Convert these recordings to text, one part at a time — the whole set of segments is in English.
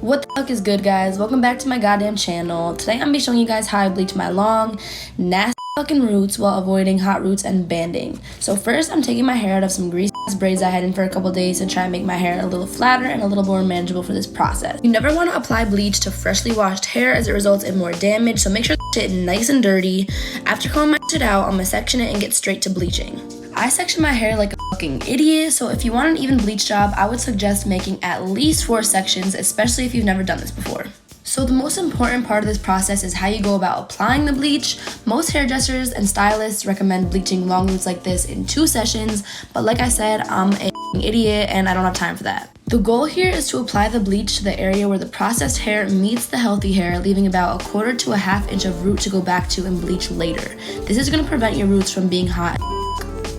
What the fuck is good, guys? Welcome back to my goddamn channel. Today I'm gonna be showing you guys how I bleach my long, nasty fucking roots while avoiding hot roots and banding. So first, I'm taking my hair out of some greasy ass braids I had in for a couple days to try and make my hair a little flatter and a little more manageable for this process. You never want to apply bleach to freshly washed hair as it results in more damage, so make sure the shit is nice and dirty. After combing my shit out, I'm gonna section it and get straight to bleaching. I section my hair like a fucking idiot, so if you want an even bleach job, I would suggest making at least 4 sections, especially if you've never done this before. So the most important part of this process is how you go about applying the bleach. Most hairdressers and stylists recommend bleaching long roots like this in 2 sessions, but like I said, I'm a idiot and I don't have time for that. The goal here is to apply the bleach to the area where the processed hair meets the healthy hair, leaving about 1/4 to 1/2 inch of root to go back to and bleach later. This is going to prevent your roots from being hot.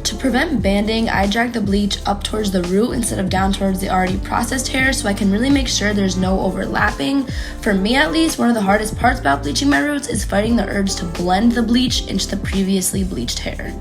To prevent banding, I drag the bleach up towards the root instead of down towards the already processed hair so I can really make sure there's no overlapping. For me at least, one of the hardest parts about bleaching my roots is fighting the urge to blend the bleach into the previously bleached hair.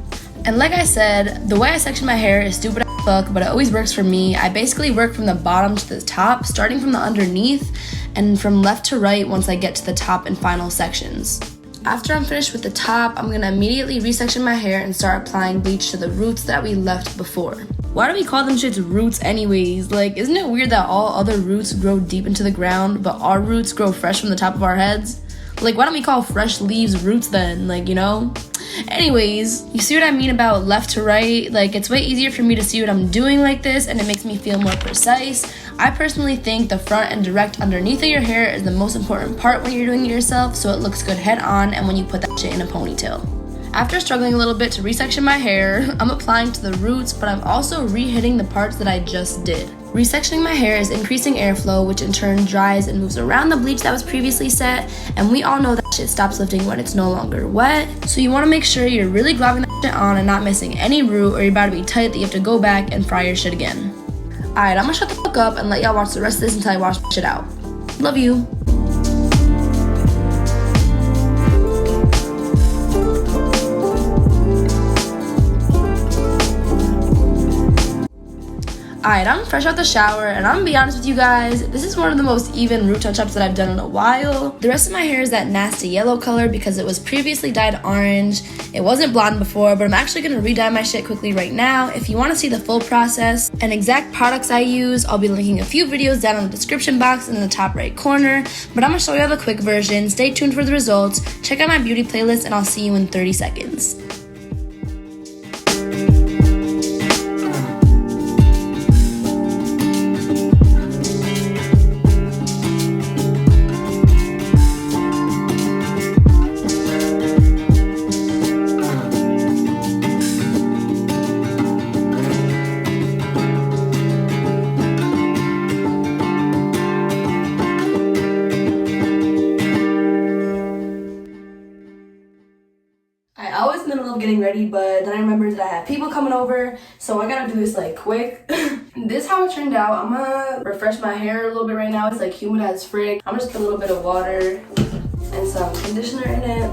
And like I said, the way I section my hair is stupid as fuck, but it always works for me. I basically work from the bottom to the top, starting from the underneath, and from left to right once I get to the top and final sections. After I'm finished with the top, I'm gonna immediately resection my hair and start applying bleach to the roots that we left before. Why do we call them shits roots anyways? Like, isn't it weird that all other roots grow deep into the ground, but our roots grow fresh from the top of our heads? Like, why don't we call fresh leaves roots then? Like, you know? Anyways, you see what I mean about left to right? Like, it's way easier for me to see what I'm doing like this, and it makes me feel more precise. I personally think the front and direct underneath of your hair is the most important part when you're doing it yourself, so it looks good head on and when you put that shit in a ponytail. After struggling a little bit to resection my hair, I'm applying to the roots, but I'm also re-hitting the parts that I just did. Resectioning my hair is increasing airflow, which in turn dries and moves around the bleach that was previously set, and we all know that shit stops lifting when it's no longer wet, so you want to make sure you're really globbing that shit on and not missing any root, or you're about to be tight that you have to go back and fry your shit again. Alright, I'm gonna shut the fuck up and let y'all watch the rest of this until I wash my shit out. Love you. Alright, I'm fresh out the shower, and I'm gonna be honest with you guys, this is one of the most even root touch-ups that I've done in a while. The rest of my hair is that nasty yellow color because it was previously dyed orange. It wasn't blonde before, but I'm actually gonna re-dye my shit quickly right now. If you wanna see the full process and exact products I use, I'll be linking a few videos down in the description box in the top right corner, but I'm gonna show you the quick version. Stay tuned for the results. Check out my beauty playlist, and I'll see you in 30 seconds. I was in the middle of getting ready, but then I remembered that I had people coming over, so I gotta do this like quick. This is how it turned out. I'm gonna refresh my hair a little bit right now. It's like humid as frick. I'm just put a little bit of water and some conditioner in it.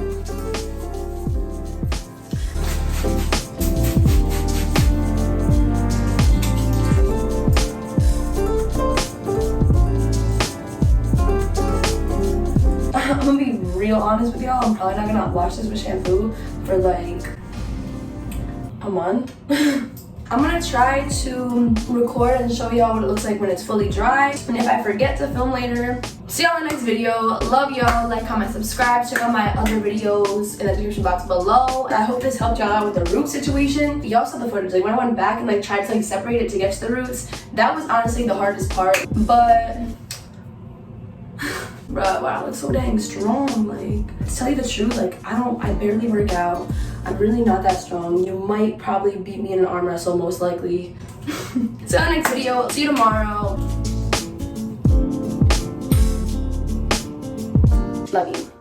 I'm gonna be real honest with y'all, I'm probably not gonna wash this with shampoo for like a month. I'm gonna try to record and show y'all what it looks like when it's fully dry. And if I forget to film later, see y'all in the next video. Love y'all. Like, comment, subscribe. Check out my other videos in the description box below. I hope this helped y'all out with the root situation. Y'all saw the footage. Like, when I went back and like tried to like separate it to get to the roots, that was honestly the hardest part. But bruh, wow, it's so dang strong. Like, to tell you the truth, like, I barely work out. I'm really not that strong. You might probably beat me in an arm wrestle, most likely. See you in the next video. See you tomorrow. Love you.